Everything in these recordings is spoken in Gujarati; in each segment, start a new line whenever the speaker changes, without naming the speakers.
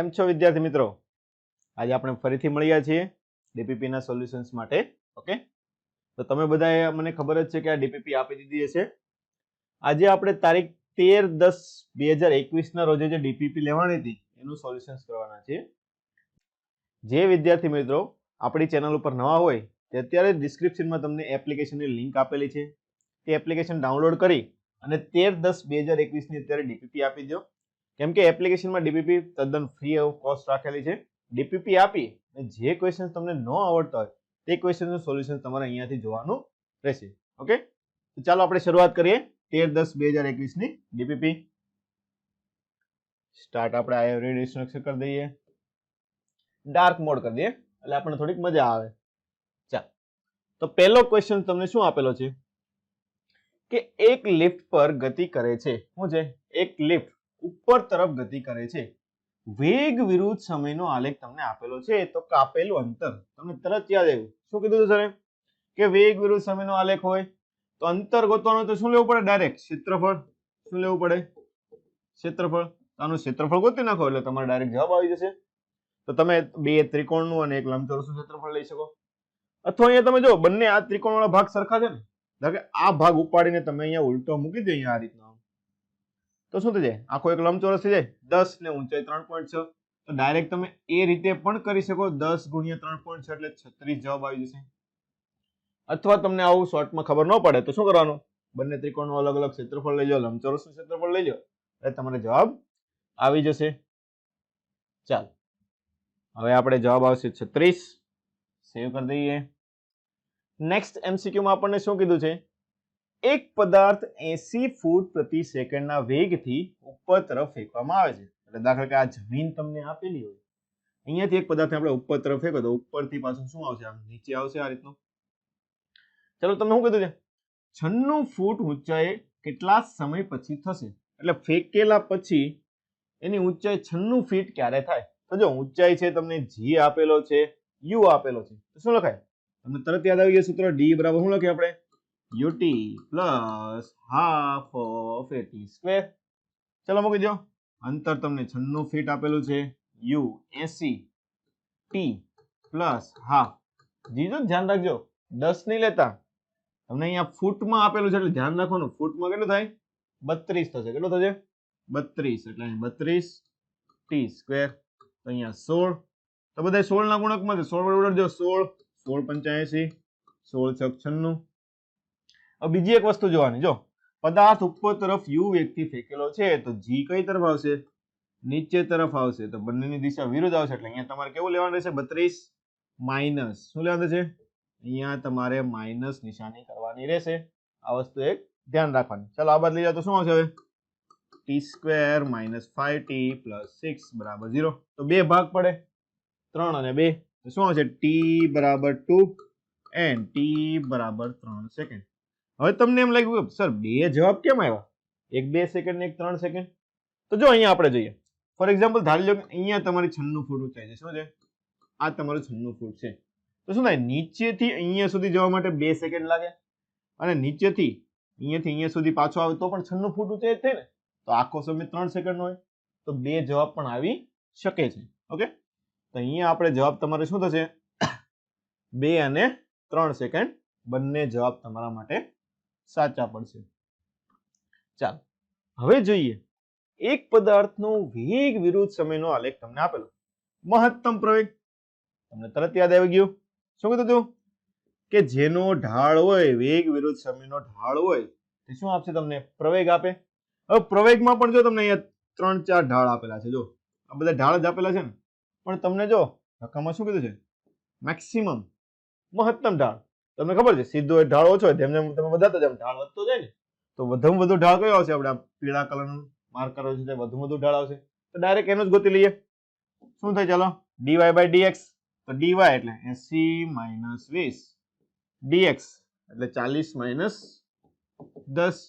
કેમ છો વિદ્યાર્થી મિત્રો? આજે આપણે ફરીથી મળ્યા છીએ ડીપીપી ના સોલ્યુશન્સ માટે. ઓકે, તો તમે બધાએ મને ખબર જ છે કે આ ડીપીપી આપી દીધી છે. આજે આપણે તારીખ 13/10/2021 ના રોજે જે ડીપીપી લેવાની હતી એનું સોલ્યુશન્સ કરવાના છે. જે વિદ્યાર્થી મિત્રો આપણી ચેનલ ઉપર નવા હોય તે અત્યારે ડિસ્ક્રિપ્શનમાં તમને એપ્લિકેશનની લિંક આપેલી છે. તે એપ્લિકેશન ડાઉનલોડ કરી અને 13/10/2021 ની અત્યારે ડીપીપી આપી દો. કેમ કે એપ્લિકેશનમાં ડીપીપી તદ્દન ફ્રી ઓફ કોસ્ટ રાખેલી છે. ડીપીપી આપી અને જે ક્વેશ્ચન તમને ન આવડતા હોય તે ક્વેશ્ચનનું સોલ્યુશન તમારે અહીંયાથી જોવાનું રહેશે. ઓકે, તો ચાલો આપણે શરૂઆત કરીએ 13/10/2021 ની ડીપીપી. સ્ટાર્ટ આપણે આઈ હેવ રીડ ઇન્સ્ટ્રક્શન કરી દઈએ, ડાર્ક મોડ કરી દઈએ એટલે આપણને થોડીક મજા આવે. ચાલ, તો પહેલો ક્વેશ્ચન તમને શું આપેલો છે કે એક લિફ્ટ પર ગતિ કરે છે. શું છે? એક લિફ્ટ ઉપર તરફ ગતિ કરે છે. વેગ વિરુદ્ધ સમયનો આલેખ તમને આપેલો છે. તો કાપેલું અંતર તમને તરત યાદ આવ્યું. શું કીધું સર? કે વેગ વિરુદ્ધ સમયનો આલેખ હોય તો અંતર ગોતવાનું તો શું લેવું પડે? ડાયરેક્ટ ક્ષેત્રફળ. શું લેવું પડે? ક્ષેત્રફળ. આનું ક્ષેત્રફળ ગોતી નાખો એટલે તમારે ડાયરેક્ટ જવાબ આવી જશે. તો તમે બે ત્રિકોણનું અને એક લંબચોરસનું ક્ષેત્રફળ લઈ શકો. અથવા અહીંયા તમે જો બંને આ ત્રિકોણવાળા ભાગ સરખા છે ને, ધારો કે આ ભાગ ઉપાડીને તમે અહીંયા ઉલટો મૂકી દો અહીંયા આ રીતનો, તો શું થઈ જાય? આખો એક લંબચોરસ થઈ જાય. 10 ને ઊંચાઈ 3.6. તો ડાયરેક્ટ તમે એ રીતે પણ કરી શકો. 10 × 3.6 એટલે 36 જવાબ આવી જશે. અથવા તમને આવું શોર્ટમાં ખબર ન પડે તો શું કરવાનું? બંને ત્રિકોણનું અલગ અલગ ક્ષેત્રફળ લઈ લો, લંબચોરસનું ક્ષેત્રફળ લઈ લો એટલે તમારો જવાબ આવી જશે. ચાલ, હવે આપણે જવાબ આવશે 36. સેવ કરી દઈએ. નેક્સ્ટ એમસીક્યુ માં આપણને શું કીધું છે? એક પદાર્થ 80 ફૂટ પ્રતિ સેકન્ડના વેગથી ઉપર તરફ ફેંકવામાં આવે છે. એટલે દાખલા કે આ જમીન તમને આપેલી હોય, અહીંયાથી એક પદાર્થ આપણે ઉપર તરફ ફેંકો તો ઉપરથી પાછું શું આવશે? આમ નીચે આવશે આ રીતનું. ચલો, તમને શું કીધું છે? 96 ફૂટ ઊંચાઈ કેટલા સમય પછી થશે? એટલે ફેંકેલા પછી એની ઊંચાઈ 96 ફીટ ક્યારે થાય? તો જો ઊંચાઈ છે તમને જી આપેલો છે, યુ આપેલો છે, તો શું લખાય? તમને તરત યાદ આવી ગયું સૂત્ર. ડી બરાબર શું લખીએ આપણે? ut plus half of 80 square. ચલો મૂકી દો. અંતર તમને 96 ફીટ આપેલું છે, યુ 80, ટી પ્લસ હાફ. જીજો ધ્યાન રાખજો 10 નહીં લેતા, તમને અહીંયા ફૂટમાં આપેલું છે એટલે ધ્યાન રાખવાનું. ફૂટમાં કેટલું થાય? 32 થશે. કેટલું થશે? 32. એટલે 32 ટી સ્ક્વેર. તો અહીંયા 16. તો બધા 16 ના ગુણકમાં છે. 16 વડે ઉડાડજો. 16 16 85, 16 6 96. હવે બીજી એક વસ્તુ જોવાની. જો પદાર્થ ઉપર તરફ યુ વેગથી ફેંકેલો છે તો જી કઈ તરફ આવશે? નીચે તરફ આવશે. તો બંનેની દિશા વિરુદ્ધ આવશે એટલે અહીંયા તમારે કેવું લેવાનું રહેશે? 32 માઇનસ શું લેવાનું છે? અહીંયા તમારે માઇનસ નિશાની કરવાની રહેશે. આ વસ્તુ એક ધ્યાન રાખવાની. ચાલો આ બાદ લઈ જાઓ તો શું આવશે? હવે T square minus 5t plus 6 બરાબર 0. તો બે ભાગ પડે, 3 અને 2. તો શું આવશે? ટી બરાબર 2 એન્ડ ટી બરાબર 3 સેકન્ડ. હવે તમને એમ લાગ્યું કે સર બે જવાબ કેમ આવ્યા? એક 2 સેકન્ડ ને એક 3 સેકન્ડ. તો જો અહીંયા આપણે જોઈએ. ફોર એક્ઝામ્પલ ધારી લો કે અહીંયા તમારી 96 ફૂટ ઊંચાઈ છે. શું છે? આ તમારું 96 ફૂટ છે. તો શું થાય? નીચેથી અહીંયા સુધી જવા માટે 2 સેકન્ડ લાગે અને નીચેથી અહીંયા સુધી પાછો આવે તો પણ 96 ફૂટ ઊંચાઈ જ થાય ને, તો આખો સમય 3 સેકન્ડ હોય. તો બે જવાબ પણ આવી શકે છે. ઓકે, તો અહીંયા આપણે જવાબ તમારે શું થશે? 2 અને 3 સેકન્ડ બંને જવાબ તમારા માટે સાચા પડશે. ચાલો હવે જોઈએ. એક પદાર્થનો વેગ વિરુદ્ધ સમયનો આલેખ તમને આપેલો. મહત્તમ પ્રવેગ તમને તરત યાદ આવી ગયું. શું કીધું તું? કે જેનો ઢાળ હોય, વેગ વિરુદ્ધ સમયનો ઢાળ હોય તે શું આપશે? તમને પ્રવેગ આપે. હવે પ્રવેગમાં પણ જો તમને અહીંયા 3-4 ઢાળ આપેલા છે. જો આ બધા ઢાળ જ આપેલા છે ને, પણ તમને જો રકમમાં શું કીધું છે? મેક્સિમમ, મહત્તમ ઢાળ. તમને ખબર છે સીધો ઢાળ ઓછો હોય તેમ જેમ તમે વધારતા જાવ ઢાળ વધતો જાય ને, તો વધુમાં વધુ ઢાળ કયો આવશે? આપણે પીળા કલરનું માર્કર છે તે વધુમાં વધુ ઢાળ આવશે. તો ડાયરેક્ટ એનું જ ગોતી લઈએ. શું થાય? ચાલો dy/dx. તો dy એટલે 80 માઇનસ 20, dx એટલે 40 માઇનસ 10.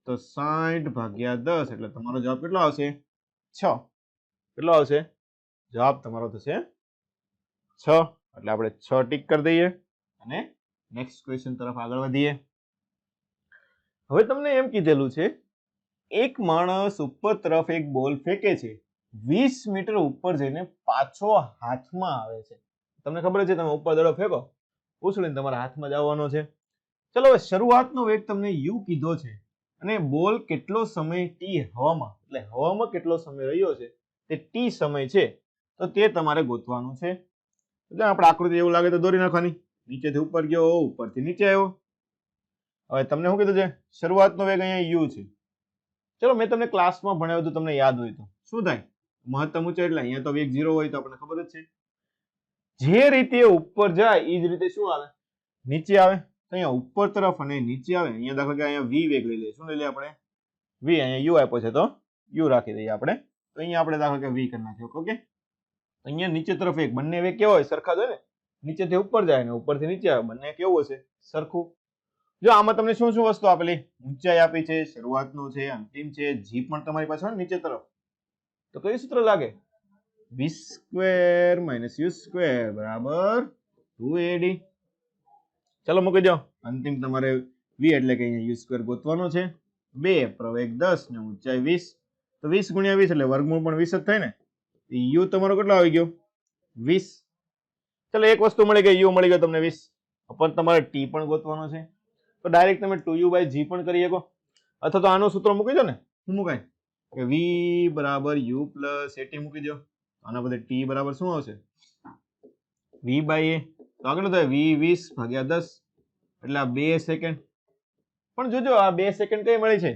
તો 60/10 એટલે તમારો જવાબ કેટલો આવશે? 6. કેટલો આવશે? જવાબ તમારો થશે 6. એટલે આપણે 6 ટીક કરી દઈએ અને નેક્સ્ટ ક્વેશ્ચન તરફ આગળ વધીએ. હવે તમને એમ કીધેલું છે એક માણસ ઉપર તરફ એક બોલ ફેંકે છે 20 મીટર ઉપર જઈને પાછો હાથમાં આવે છે. તમને ખબર છે તમે ઉપર દડો ફેંકો ઉછળીને તમારા હાથમાં જ આવવાનો છે. ચલો હવે શરૂઆતનો વેગ તમને u કીધો છે અને બોલ કેટલો સમય t હવામાં એટલે હવામાં કેટલો સમય રહ્યો છે તે t સમય છે તો તે તમારે ગોતવાનું છે. એટલે આપણે આકૃતિ એવું લાગે તો દોરી નાખવાની. નીચેથી ઉપર ગયો ઉપરથી નીચે આવ્યો. હવે તમને શું કીધું છે શરૂઆતનો વેગ અહીંયા u છે. ચલો મેં તમને ક્લાસમાં ભણાવ્યું હતું તમને યાદ હોય તો શું થાય મહત્તમ ઊંચાઈ એટલે અહીંયા તો વેગ 0 હોય તો આપણને ખબર જ છે. જે રીતે ઉપર જાય એ જ રીતે શું આવે નીચે આવે. તો અહીંયા ઉપર તરફ અને નીચે આવે. અહીંયા દાખલા કે અહીંયા v વેગ લઈ લઈએ. શું લઈ લઈએ આપણે v. અહીંયા u આપ્યો છે તો u રાખી દઈએ આપણે. તો અહીંયા આપણે દાખલા કે v કરી નાખ્યો. ઓકે અહીંયા નીચે તરફ એક બંને વેગ કેવો હોય સરખા જ હોય ને. નીચેથી ઉપર જાય ને ઉપરથી નીચે આવે બંને કેવું હશે સરખું. જો આમાં તમને શું શું વસ્તુ આપેલી ઊંચાઈ આપી છે શરૂઆતનું છે અંતિમ છે g પણ તમારી પાસે નીચે તરફ. તો કયું સૂત્ર લાગે v square minus u square બરાબર 2ad. ચલો મૂકી દો. અંતિમ તમારે v એટલે કે અહીંયા u સ્ક્વેર ગોતવાનો છે. 2 પ્રવેગ 10 ને ઊંચાઈ 20 તો 20 ગુણ્યા 20 એટલે વર્ગમૂળ પણ 20 જ થાય ને. u તમારો કેટલો આવી ગયો 20. ચલો એક વસ્તુ મળી ગઈ u મળી ગયો તમને 20 પણ તમારે t પણ ગોતવાનો છે. તો ડાયરેક્ટ તમે 2u/g પણ કરી શકો અથવા તો આનું સૂત્ર મૂકી દો ને. શું મુકાય કે v બરાબર u + at મૂકી દો. આના બદલે t બરાબર શું આવશે v/a. તો આગળ થાય v 20/10 એટલે આ 2 સેકન્ડ. પણ જોજો આ 2 સેકન્ડ કઈ મળી છે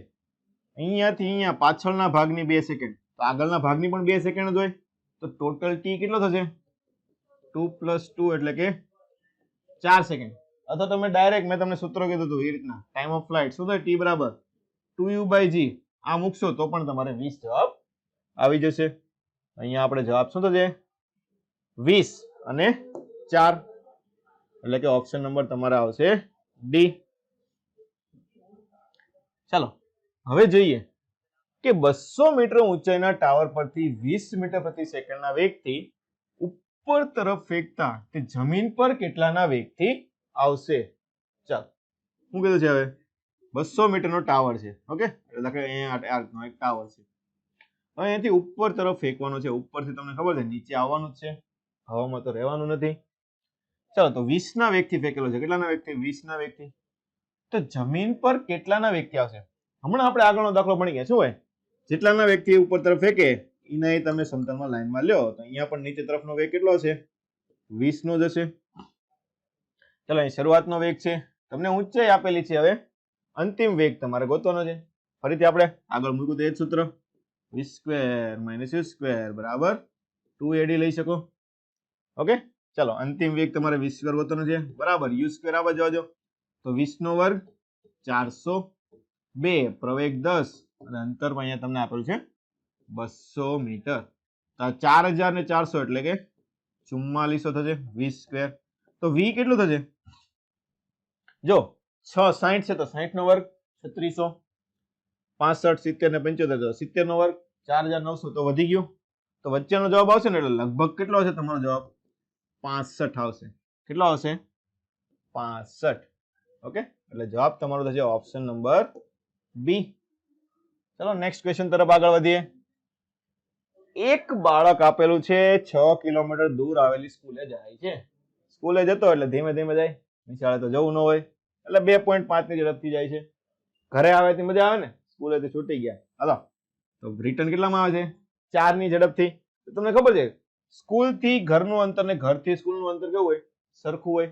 અહીંયાથી અહીંયા પાછળના ભાગની 2 સેકન્ડ તો આગળના ભાગની પણ 2 સેકન્ડ જ હોય. તો ટોટલ t કેટલો થશે 2 + 2 એટલે કે 4 સેકન્ડ. અથવા તમે ડાયરેક્ટ મેં તમને સૂત્ર કીધું હતું એ રીતના ટાઈમ ઓફ ફ્લાઇટ શું થાય t બરાબર 2u/g આ મૂકશો તો પણ તમારે 20 જવાબ આવી જશે. અહીંયા આપણે જવાબ શું થશે 20 અને 4 એટલે કે ઓપ્શન નંબર તમારો આવશે ડી. ચાલો હવે જોઈએ કે 200 મીટર ઊંચાઈના ટાવર પરથી 20 મીટર પ્રતિ સેકન્ડના વેગથી ઉપર તરફ ફેંકતા તે જમીન પર કેટલાના વેગથી આવશે. ચાલો શું કીધું છે હવે 200 મીટરનો ટાવર છે. ઓકે એટલે કે અહીંયા એક ટાવર છે. હવે અહીંયાથી ઉપર તરફ ફેંકવાનો છે. ઉપરથી તમને ખબર છે નીચે આવવાનું જ છે હવામાં તો રહેવાનું નથી. ચાલો તો 20 ના વેગથી ફેંકેલો છે. કેટલાના વેગથી 20 ના વેગથી. તો જમીન પર કેટલાના વેગથી આવશે. હમણાં આપણે આગળનો દાખલો ભણી ગયા શું હોય જેટલાના વેગથી ઉપર તરફ ફેંકે એના તમે સમતલમાં લાઈનમાં લ્યો તો અહીંયા પણ નીચે તરફનો વેગ કેટલો છે 20 નો જ હશે. ચલો અહીં શરૂઆતનો વેગ છે તમને ઊંચાઈ આપેલી છે. હવે અંતિમ વેગ તમારે ગોતવાનો છે. ફરીથી આપણે આગળ મૂક્યું તો એ જ સૂત્ર v square minus u square બરાબર 2ad લઈ શકો. ઓકે ચલો અંતિમ વેગ તમારે v સ્ક્વેર ગોતવાનો છે બરાબર u સ્ક્વેર આવવા જવા દો તો 20 નો વર્ગ 402 પ્રવેગ 10 અને અંતર અહીંયા તમને આપેલું છે 200 મીટર. તો 4400 એટલે કે 4400 થશે v સ્ક્વેર. તો v કેટલું થશે જો 660 છે તો 60 નો વર્ગ 3600 65 70 ને 75 તો 70 નો વર્ગ 4900 તો વધી ગયો. તો વચ્ચેનો જવાબ આવશે ને એટલે લગભગ કેટલો હશે તમારો જવાબ 65 આવશે. કેટલો આવશે 65. ઓકે એટલે જવાબ તમારો થશે ઓપ્શન નંબર બી. ચલો નેક્સ્ટ ક્વેશ્ચન તરફ આગળ વધીએ. એક બાળક આપેલું છે 6 કિલોમીટર દૂર આવેલી સ્કૂલે જાય છે. સ્કૂલે જતો એટલે ધીમે ધીમે જાય નિશાળે તો જવું ન હોય એટલે 2.5 ની ઝડપથી જાય છે. ઘરે આવે તે મજા આવે ને સ્કૂલેથી છૂટી ગયા હાલો તો રિટર્ન કેટલામાં આવે છે 4 ની ઝડપથી. તમને ખબર છે સ્કૂલ થી ઘરનું અંતર ને ઘરથી સ્કૂલનું અંતર કેવું હોય સરખું હોય.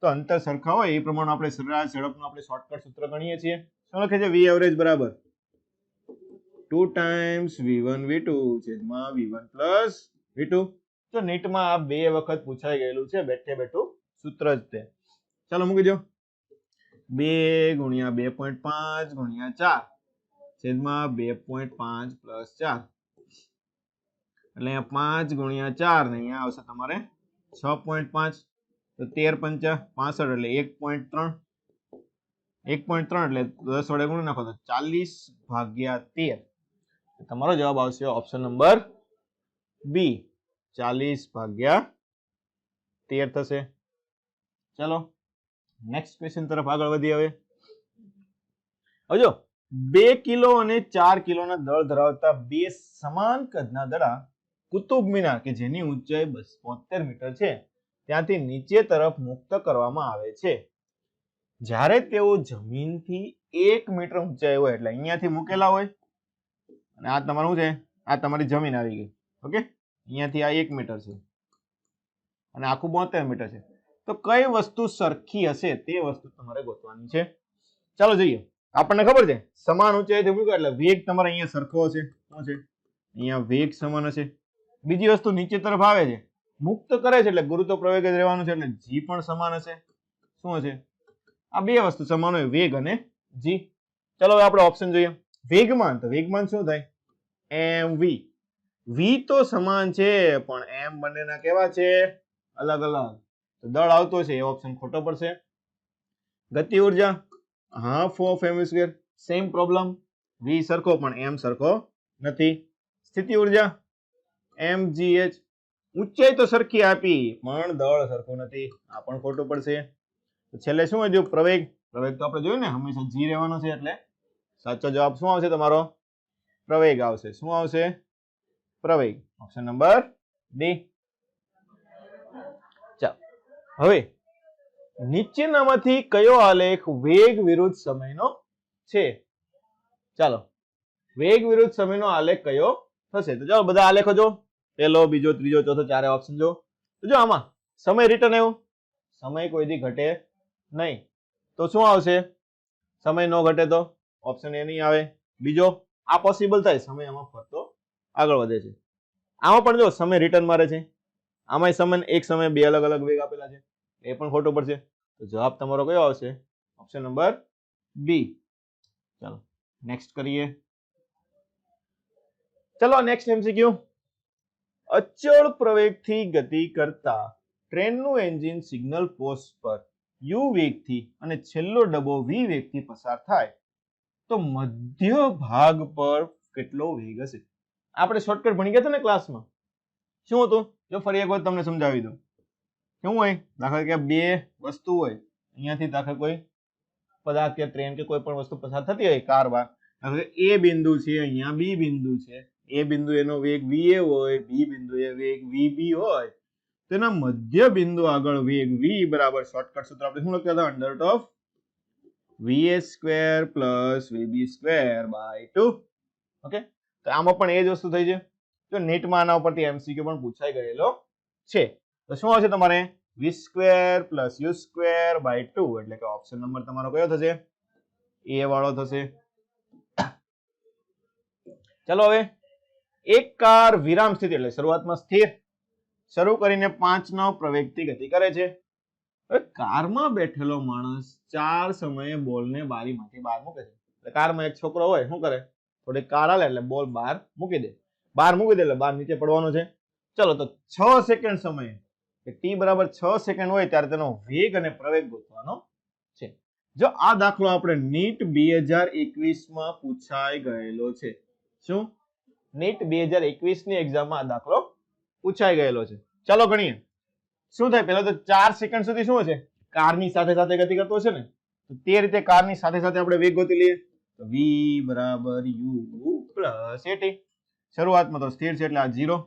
તો અંતર સરખા હોય એ પ્રમાણે આપણે સરેરાશ ઝડપનું આપણે શોર્ટકટ સૂત્ર ગણીએ છીએ. શું લખે છે v એવરેજ બરાબર 2 ટાઈમ્સ v1 v2 છેદમાં v1 પ્લસ v2. તો નીટમાં આ 2 વખત પૂછાઈ ગયેલું છે બેઠે બેઠું સૂત્ર જ તે. ચાલો મૂકી દો 2 ગુણ્યા 2.5 ગુણ્યા 4 છેદમાં 2.5 પ્લસ 4 એટલે અહીંયા 5 ગુણ્યા 4 ને અહીંયા આવશે તમારે 6.5 તો 13 × 5 = 1.3 1.3 એટલે 10 વડે ગુણી નાખો તો 40/13 તમારો જવાબ આવશે ઓપ્શન નંબર બી 40/13 થશે. ચલો નેક્સ્ટ ક્વેશ્ચન તરફ આગળ વધીએ. હવે જો 2 કિલો અને 4 કિલોના દળ ધરાવતા બે સમાન કદના દડા કુતુબ મિનાર કે જેની ઊંચાઈ 72 મીટર છે ત્યાંથી નીચે તરફ મુક્ત કરવામાં આવે છે. જ્યારે તેઓ જમીનથી 1 મીટર ઊંચાઈ હોય એટલે અહીંયાથી મૂકેલા હોય અને આ તમારું છે, આ તમારી જમીન આવી ગઈ. ઓકે, અહીંયાથી આ 1 મીટર છે અને આખું 72 મીટર છે. તો કઈ વસ્તુ સરખી હશે તે વસ્તુ તમારે ગોતવાની છે. ચાલો જોઈએ. આપણને ખબર છે સમાન ઊંચાઈથી મૂકો એટલે વેગ તમારે અહીંયા સરખો હશે. શું છે? અહીંયા વેગ સમાન હશે. બીજી વસ્તુ નીચે તરફ આવે છે, મુક્ત કરે છે એટલે ગુરુત્વ પ્રવેગ જ રહેવાનું છે એટલે g પણ સમાન હશે. શું હશે? આ બે વસ્તુ સમાન હોય, વેગ અને g. ચલો હવે આપણે ઓપ્શન જોઈએ. વેગમાન, તો વેગમાન શું થાય? mv. v તો સમાન છે પણ m બંનેના કેવા છે? અલગ અલગ. તો દળ આવતો છે એ ઓપ્શન ખોટો પડશે. ગતિ ઉર્જા half of m square, same problem. v સરખો પણ m સરખો નથી. સ્થિતિ ઉર્જા mgh, ઊંચાઈ તો સરખી આપી પણ દળ સરખું નથી, આ પણ ખોટું પડશે. તો છેલ્લે શું વધ્યું? પ્રવેગ. પ્રવેગ તો આપણે જોયું ને હંમેશા g રહેવાનો છે એટલે સાચો જવાબ શું આવશે તમારો? પ્રવેગ આવશે. શું આવશે? પ્રવેગ. Option number D. ચાલો હવે નીચેનામાંથી કયો આલેખ વેગ વિરુદ્ધ સમયનો છે? ચાલો, વેગ વિરુદ્ધ સમયનો આલેખ કયો થશે? તો ચાલો બધા આલેખો જો, પહેલો, બીજો, ત્રીજો, ચોથો, ચારે ઓપ્શન જો. તો જો આમાં સમય રિટર્ન આવ્યો, સમય કોઈ દી ઘટે નહીં, તો શું આવશે? સમય ન ઘટે તો ઓપ્શન એ નહીં આવે. બીજો, આ પોસિબલ થાય, સમય આમાં ફરતો આગળ વધે છે. આમાં પણ જો સમય રિટર્ન મારે છે, આમાં સમય એક સમય બે અલગ અલગ વેગ આપેલા છે, એ પણ ખોટું પડશે. તો જવાબ તમારો કયો આવશે? Option number B. ચાલો નેક્સ્ટ કરીએ. ચલો નેક્સ્ટ એમસીક્યુ. અચળ પ્રવેગથી ગતિ કરતા ટ્રેનનું એન્જિન સિગ્નલ પોસ્ટ પર u વેગથી અને છેલ્લો ડબ્બો v વેગથી પસાર થાય તો મધ્ય ભાગ પર કેટલો વેગ હશે? આપણે શોર્ટકટ ભણી ગયા હતા ને ક્લાસમાં. શું હતું? જો ફરી એક વાર તમને સમજાવી દઉં. શું હોય? દાખલા કે બે વસ્તુ હોય, અહીંયાથી દાખલા કોઈ પદાર્થ કે ટ્રેન કે કોઈ પણ વસ્તુ પસાર થતી હોય કાર વાર, એ બિંદુ છે, અહીંયા બી બિંદુ છે. એ બિંદુ એનો વેગ va હોય, બી બિંદુ એ વેગ vb હોય, તેના મધ્ય બિંદુ આગળ વેગ v બરાબર શોર્ટકટ સૂત્ર આપણે શું લખ્યા હતા? Under of va square plus vb square by 2. Okay, તો આમાં પણ એ જ વસ્તુ થઈ છે. જો નેટમાં આના ઉપરથી એમસીક્યુ પણ પૂછાઈ ગયેલો છે. તો શું આવશે તમારે? v square plus u square by 2 એટલે કે ઓપ્શન નંબર તમારો કયો થશે? એ વાળો થશે. ચલો હવે એક કાર વિરામ સ્થિતિ એટલે શરૂઆતમાં સ્થિર શરૂ કરીને 5 પ્રવેગથી ગતિ કરે છે. હવે કારમાં બેઠેલો માણસ 4 સમયે બોલને બારીમાંથી બહાર મૂકે છે. એટલે કારમાં એક છોકરો હોય, શું કરે? થોડી કાર હાલે એટલે બોલ બહાર મૂકી દે. બહાર મૂકી દે એટલે બહાર નીચે પડવાનો છે. ચલો તો 6 સેકન્ડ સમયે t બરાબર 6 સેકન્ડ હોય ત્યારે તેનો વેગ અને પ્રવેગ ગોતવાનો છે. જો આ દાખલો આપણે નીટ 2021 માં પૂછાઈ ગયેલો છે. શું? નીટ 2021 ની એક્ઝામમાં આ દાખલો પૂછાઈ ગયેલો છે. ચાલો ગણીએ. શું થાય? પહેલા તો 4 સેકન્ડ સુધી શું છે? કારની સાથે સાથે ગતિ કરતો છે ને, તો તે રીતે કારની સાથે સાથે આપણે વેગ ગોતી લઈએ. તો v બરાબર u પ્લસ at. શરૂઆતમાં તો સ્થિર છે એટલે આ 0.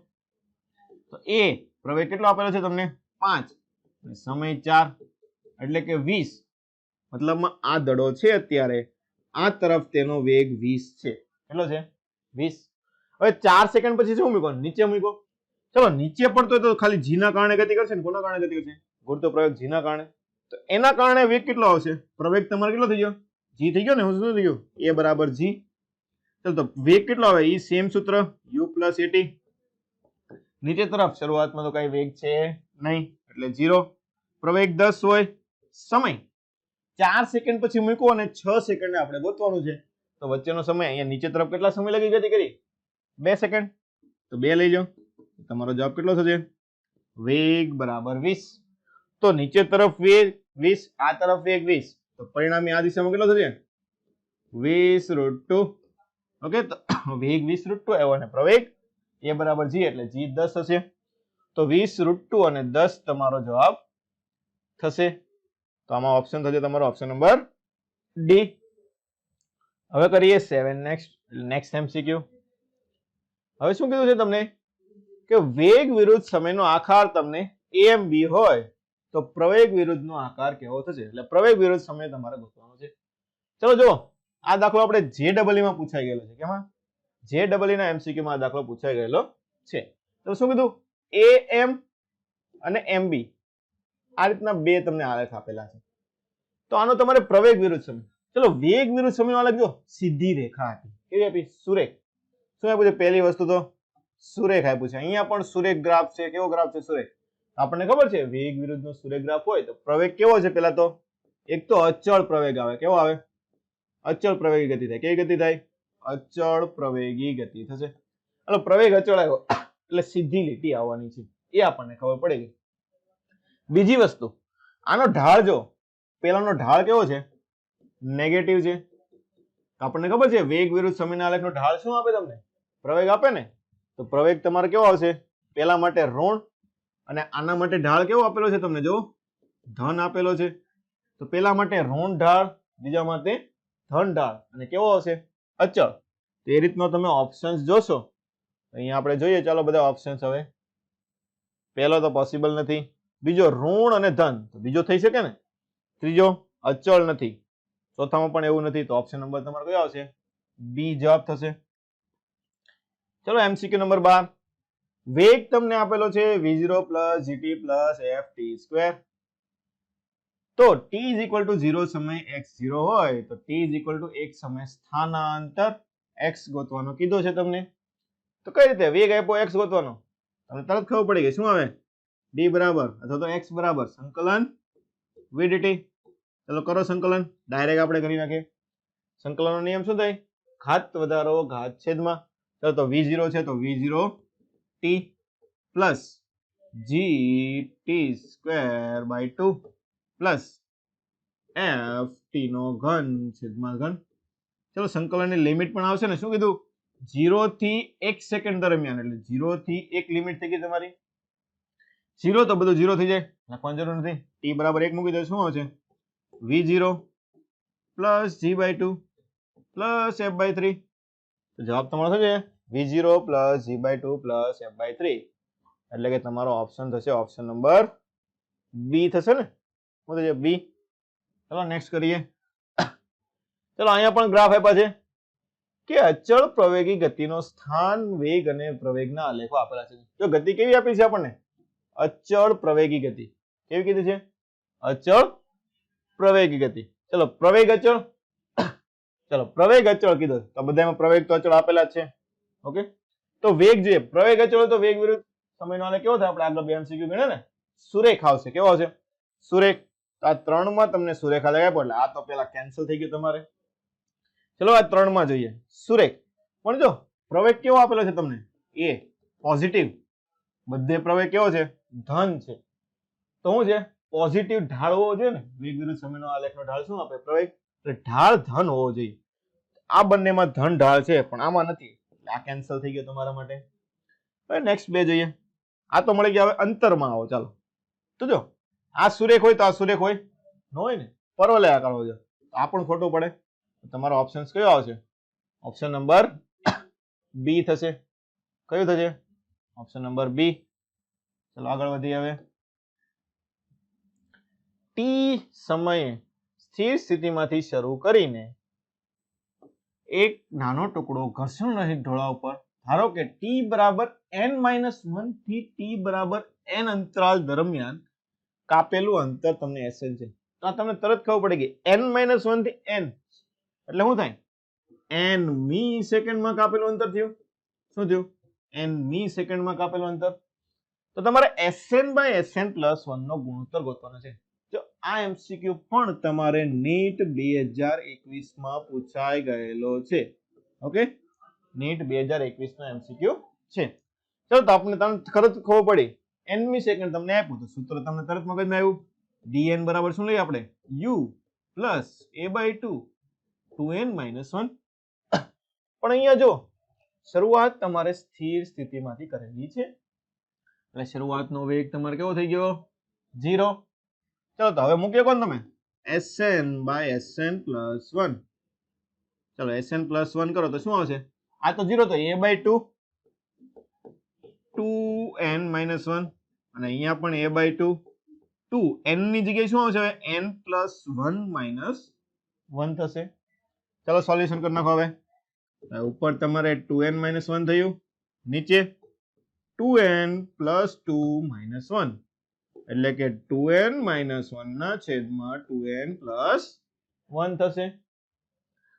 તો a પ્રવેગ કેટલો આપેલો છે તમને? 5. સમય 4 એટલે કે 20. મતલબમાં આ દડો છે અત્યારે આ તરફ તેનો વેગ 20 છે. કેટલો છે? 20. હવે 4 સેકન્ડ પછી શું મૂકો? નીચે મૂકો. ચલો નીચે પડતો તો ખાલી g ના કારણે ગતિ કરશે ને કોના કારણે ગતિ કરશે? ગુરુત્વ પ્રવેગ g ના કારણે. તો એના કારણે વેગ કેટલો આવશે? પ્રવેગ તમારો કેટલો થઈ ગયો? g થઈ ગયો ને. શું થઈ ગયું? a બરાબર g. ચલો તો વેગ કેટલો આવે? એ સેમ સૂત્ર u પ્લસ at. નીચે તરફ શરૂઆતમાં તો કઈ વેગ છે નહીં એટલે 0. પ્રવેગ 10 હોય, સમય 4 સેકન્ડ પછી મૂકો અને 6 સેકન્ડ આપણે ગોતવાનું છે. તો વચ્ચેનો સમય અહીંયા નીચે તરફ કેટલા સમય લગી ગતિ કરી? 2 સેકન્ડ. તો 2 લઈ જાઓ. તમારો જવાબ કેટલો થશે? વેગ બરાબર 20. તો નીચે તરફ વેગ 20, આ તરફ વેગ 20, તો પરિણામી આ દિશામાં કેટલો થશે? 20 √2. ઓકે, તો વેગ 20 √2 આવ્યો અને પ્રવેગ a બરાબર g એટલે g 10 હશે. તો 20 √2 અને 10 તમારો જવાબ થશે. તો આમાં ઓપ્શન થશે તમારો ઓપ્શન નંબર ડી. હવે કરીએ 7 નેક્સ્ટ MCQ. હવે શું કીધું છે તમને કે વેગ વિરુદ્ધ સમયનો આકાર તમને AMB હોય તો પ્રવેગ વિરુદ્ધનો આકાર કેવો થશે, એટલે પ્રવેગ વિરુદ્ધ સમય તમારે ગોતવાનો છે. ચલો જો આ દાખલો આપણે JEE માં પૂછાઈ ગયેલો છે. કેમાં? JEE ના MCQ માં આ દાખલો પૂછાઈ ગયેલો છે. તો શું કીધું AM અને MB આ રીતના બે તમને આલેખ આપેલા છે. તો આનો તમારે પ્રવેગ વિરુદ્ધ સમય, ચલો વેગ વિરુદ્ધ સમયનો આલેખ જો સીધી રેખા આપી. કેવી આપી? સુરેખ. શું આપ્યું છે? પહેલી વસ્તુ તો સુરેખ આપ્યું છે. અહીંયા પણ સુરેખ ગ્રાફ છે. કેવો ગ્રાફ છે? સુરેખ. આપણને ખબર છે વેગ વિરુદ્ધનો સુરેખ ગ્રાફ હોય તો પ્રવેગ કેવો છે? પેલા તો એક તો અચળ પ્રવેગ આવે. કેવો આવે? અચળ પ્રવેગી ગતિ થાય. કેવી ગતિ થાય? અચળ પ્રવેગી ગતિ થશે. એટલે પ્રવેગ અચળ આવ્યો એટલે સીધી લીટી આવવાની છે, એ આપણને ખબર પડી ગઈ. બીજી વસ્તુ, આનો ઢાળ જો, પેલાનો ઢાળ કેવો છે? નેગેટિવ છે. આપણને ખબર છે વેગ વિરુદ્ધ સમયના આલેખનો ઢાળ શું આપે તમને? પ્રવેગ આપે ને. તો પ્રવેગ તમારે કેવો આવશે? પેલા માટે ઋણ અને આના માટે ઢાળ કેવો આપેલો છે તમને? જો ધન આપેલો છે. તો પેલા માટે ઋણ ઢાળ, બીજા માટે ધન ઢાળ, અને કેવો આવશે? અચળ. તો એ રીતનો તમે ઓપ્શન્સ જોશો. અહીંયા આપણે જોઈએ, ચાલો બધા ઓપ્શન્સ. હવે પહેલો તો પોસિબલ નથી, બીજો ઋણ અને ધન, તો બીજો થઈ શકે ને. ત્રીજો અચળ નથી, ચોથામાં પણ એવું નથી, તો ઓપ્શન નંબર તમારો કયો આવશે? બી જવાબ થશે. ચલો MCQ નંબર 12. વેગ તમને આપેલો છે v0 + gt + ft². તો t = 0 સમય x0 હોય તો t = 1 સમય સ્થાનાંતર x ગોતવાનો કીધો છે તમને. તો કઈ રીતે વેગ આપ્યો x ગોતવાનો? તમને તરત ખબર પડી ગઈ. શું આવે? d બરાબર અથવા તો x બરાબર સંકલન v dt. ચલો કરો સંકલન. ડાયરેક્ટ આપણે કરી નાખીએ. સંકલનનો નિયમ શું થાય? ઘાત વધારો ઘાત છેદમાં. ચલો તો v0 છે તો v0 t plus gt²/2 plus ft નો ઘન છેદમાં ઘન. ચલો સંકલનની લિમિટ પણ આવશે ને. શું કીધું? 0 થી 1 સેકન્ડ દરમિયાન, એટલે 0 થી 1 લિમિટ થઈ ગઈ તમારી. 0 તો બધું 0 થઈ જાય, લખવાની જરૂર નથી. t બરાબર 1 મૂકી દો. શું આવશે? v0 plus g/2 plus f/3. તો જવાબ તમારો થશે v0 plus g/2 plus f/3. એટલે કે તમારો ઓપ્શન થશે ઓપ્શન નંબર બી થશે ને. શું થશે? બી. ચલો નેક્સ્ટ કરીએ. ચલો અહીંયા પણ ગ્રાફ આપ્યા છે કે અચળ પ્રવેગી ગતિનો સ્થાન વેગ અને પ્રવેગના આલેખો આપેલા છે. જો ગતિ કેવી આપી છે આપણને? અચળ પ્રવેગી ગતિ. કેવી કીધી છે? અચળ પ્રવેગી ગતિ. ચલો પ્રવેગ અચળ. ચલો પ્રવેગ અચળ કીધો તો બધામાં પ્રવેગ તો અચળ આપેલા જ છે. ઓકે. તો વેગ જોઈએ. પ્રવેગ અચળ તો વેગ વિરુદ્ધ સમયનો આલેખ કેવો થાય? આપણે આગળ બે MCQ ગણ્યા ને. સુરેખ આવશે. કેવો આવશે? સુરેખ. તો આ 3 માં તમને સુરેખ આલેખ આપ્યો એટલે આ તો પેલા કેન્સલ થઈ ગયું તમારે. ચલો આ 3 માં જોઈએ સુરેખ. પણ જો પ્રવેગ કેવો આપેલો છે તમને? એ પોઝિટિવ. બધે પ્રવેગ કેવો છે? ધન છે. તો શું છે? પોઝિટિવ ઢાળ હોવો જોઈએ ને. વેગ વિરુદ્ધ સમયનો આલેખનો ઢાળ શું આપે? પ્રવેગ. એટલે ઢાળ ધન હોવો જોઈએ. આ બંનેમાં ધન ઢાળ છે પણ આમાં નથી, એટલે આ કેન્સલ થઈ ગયો તમારા માટે. હવે નેક્સ્ટ બે જોઈએ. આ તો મળી ગયા. હવે અંતરમાં આવો. ચાલો તો જો આ સુરેખ હોય તો આ સુરેખ હોય? ન હોય ને. પરવલયાકાર હોય. તો આ પણ ખોટું પડે. તમારો ઓપ્શન કયો આવશે? ઓપ્શન નંબર બી થશે. કયું થશે? Option number B. ચલો આગળ વધીએ. હવે ટી સમયે સ્થિર સ્થિતિમાંથી શરૂ કરીને એક નાનો ટુકડો ઘર્ષણ રહિત ઢોળા ઉપર ધારો કે t બરાબર n-1 થી t બરાબર n અંતરાલ દરમિયાન કાપેલું અંતર તમને SN છે. તો આ તમને તરત ખબર પડી ગઈ. n-1 થી n એટલે શું થાય? n મી સેકન્ડમાં કાપેલું અંતર થયું. શું થયું? n મી સેકન્ડમાં કાપેલું અંતર. તો તમારે SN/SN+1 નો ગુણોત્તર ગોતવાનો છે. જો આ MCQ પણ તમારે નીટ 2021 માં પૂછાઈ ગયેલો છે. ઓકે. નીટ 2021 નો MCQ છે. ચલો તો આપણે તમને તરત ખબર પડી. n મી સેકન્ડ તમને આપ્યું તો સૂત્ર તમને તરત મગજમાં આવ્યું. dn બરાબર શું લઈએ આપણે? u plus a/2 2n - 1. પણ અહીંયા જો શરૂઆત તમારે સ્થિર સ્થિતિમાંથી કરેલી છે એટલે શરૂઆતનો વેગ તમારે કેવો થઈ ગયો? 0. ચલો તો હવે મૂકીએ કોણ તમે? SN/SN+1. ચલો Sn + 1 કરો તો શું આવશે? આ તો 0 તો a/2 2n - 1 અને અહીંયા પણ a/2 2 n ની જગ્યાએ શું આવશે? હવે n + 1 - 1 થશે. ચલો સોલ્યુશન કરી નાખો. હવે ઉપર તમારે 2n - 1 થયું, નીચે 2n + 2 - 1 એટલે કે 2n - 1 ના છેદમાં 2n + 1 થશે.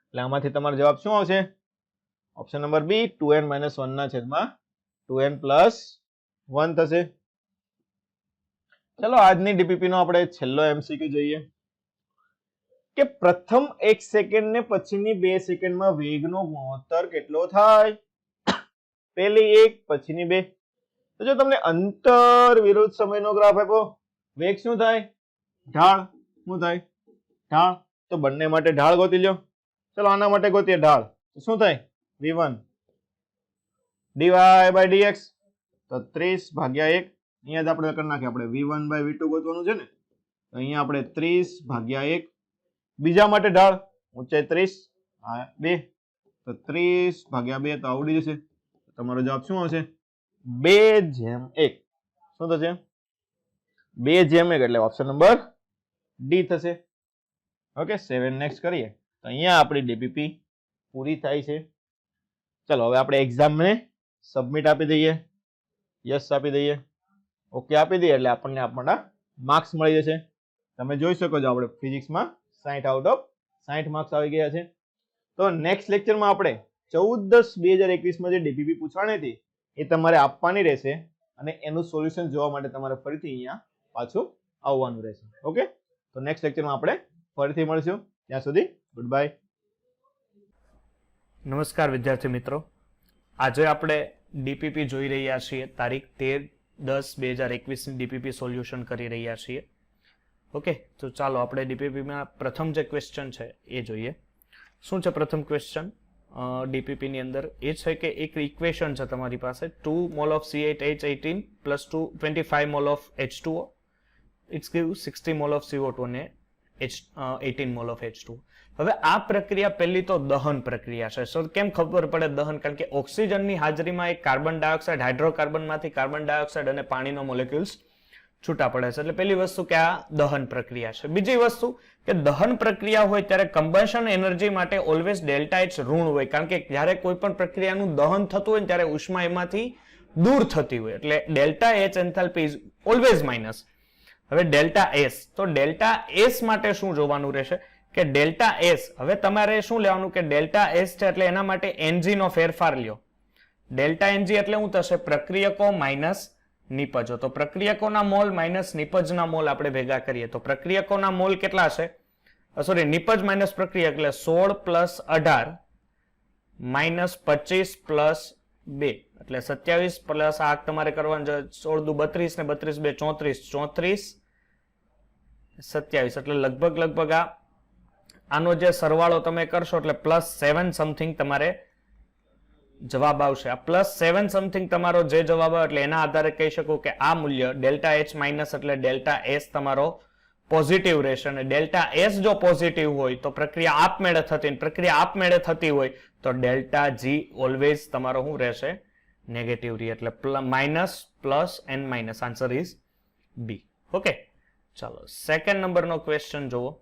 એટલે આમાંથી તમારો જવાબ શું આવશે? ઓપ્શન નંબર બી 2n - 1 ના છેદમાં 2n + 1 થશે. ચલો આજની ડીપીપી નો આપણે છેલ્લો એમસીક્યુ જોઈએ કે પ્રથમ 1 સેકન્ડ ને પછીની 2 સેકન્ડમાં વેગનો ગુણોત્તર કેટલો થાય? પહેલી 1 પછીની 2. તો જો તમને અંતર વિરુદ્ધ સમયનો ગ્રાફ આપ્યો, વેગ શું થાય? ઢાળ. શું થાય? ઢાળ. તો બંને માટે ઢાળ ગોતી લ્યો. ચલો આના માટે ગોતીએ ઢાળ. તો શું થાય? v1 dy/dx. તો 30/1. અહીંયા જ આપણે કરી નાખીએ. આપણે v1/v2 ગોતવાનું છે ને, તો અહીંયા આપણે 30/1. બીજા માટે ઢાળ ઊંચાઈ 30, આ 2, તો 30/2 તો આવડી જશે. તમારો જવાબ શું આવશે? 2/1. શું થશે? 2/1 એટલે ઓપ્શન નંબર ડી થશે. ઓકે, 7 નેક્સ્ટ કરીએ. તો અહીંયા આપણી ડીપીપી પૂરી થાય છે. ચલો હવે આપણે એક્ઝામને સબમિટ આપી દઈએ, યસ આપી દઈએ, ઓકે આપી દઈએ એટલે આપણને આપણા માર્ક્સ મળી જશે. તમે જોઈ શકો છો આપણે ફિઝિક્સમાં 60/60 માર્ક્સ આવી ગયા છે. તો નેક્સ્ટ લેક્ચરમાં આપણે 14/10/2021 જે ડીપીપી પૂછવાની હતી એ તમારે આપવાની રહેશે અને એનું સોલ્યુશન જોવા માટે તમારે ફરીથી અહીંયા પાછું આવવાનું રહેશે. ઓકે, તો નેક્સ્ટ લેક્ચરમાં આપણે ફરીથી મળીશું. ત્યાં સુધી ગુડ બાય.
નમસ્કાર વિદ્યાર્થી મિત્રો, આજે આપણે ડીપીપી જોઈ રહ્યા છીએ. તારીખ 13/10/2021 ડીપીપી સોલ્યુશન કરી રહ્યા છીએ. ઓકે, તો ચાલો આપણે ડીપીપીમાં પ્રથમ જે ક્વેશ્ચન છે એ જોઈએ. શું છે પ્રથમ ક્વેશ્ચન ડીપીપીની અંદર? એ છે કે એક ઇક્વેશન છે તમારી પાસે 2 mol of C8H18 plus 25 mol of H2O. It gives 60 mol of CO2 અને 18 mol of H2O. હવે આ પ્રક્રિયા પહેલી તો દહન પ્રક્રિયા છે. સો કેમ ખબર પડે દહન? કારણ કે ઓક્સિજનની હાજરીમાં એક કાર્બન ડાયોક્સાઇડ, હાઇડ્રોકાર્બનમાંથી કાર્બન ડાયોક્સાઇડ અને પાણીનો મોલેક્યુલ્સ છૂટા પડે છે. એટલે પહેલી વસ્તુ કે આ દહન પ્રક્રિયા છે. બીજી વસ્તુ કે દહન પ્રક્રિયા હોય ત્યારે કમ્બશન એનર્જી માટે ઓલવેઝ ડેલ્ટા એચ ઋણ હોય, કારણ કે જ્યારે કોઈ પણ પ્રક્રિયાનું દહન થતું હોય ત્યારે ઉષ્મા એમાંથી દૂર થતી હોય, એટલે delta H enthalpy is always minus. હવે ડેલ્ટા એસ, તો ડેલ્ટા એસ માટે શું જોવાનું રહેશે કે ડેલ્ટા એસ, હવે તમારે શું લેવાનું કે ડેલ્ટા એસ છે એટલે એના માટે એનજી નો ફેરફાર લ્યો. ડેલ્ટા એનજી એટલે શું થશે? પ્રક્રિયકો માઇનસ નિપજો. તો પ્રક્રિયકોના મોલ માઇનસ નિપજના મોલ આપણે ભેગા કરીએ તો પ્રક્રિયકોના મોલ કેટલા છે? સોરી, નિપજ માઇનસ પ્રક્રિયક એટલે 16 + 18 માઇનસ 25 + 2 એટલે 27 પ્લસ આ તમારે કરવાનું છે 16 × 32 ને 32 × 2 34 27 એટલે લગભગ આનો જે સરવાળો તમે કરશો એટલે +7 સમથિંગ તમારે જવાબ આવશે. આ +7 સમથિંગ તમારો જે જવાબ આવે એટલે એના આધારે કહી શકો કે આ મૂલ્ય ડેલ્ટા એચ માઇનસ એટલે ડેલ્ટા એસ તમારો પોઝિટિવ રહેશે. અને ડેલ્ટા એસ જો પોઝિટિવ હોય તો પ્રક્રિયા આપમેળે થતી, પ્રક્રિયા આપમેળે થતી હોય તો ડેલ્ટા જી ઓલવેઝ તમારો શું રહેશે? નેગેટિવ રહે. એટલે minus plus N minus, answer is B. Okay, ચાલો સેકન્ડ નંબરનો ક્વેશ્ચન જુઓ.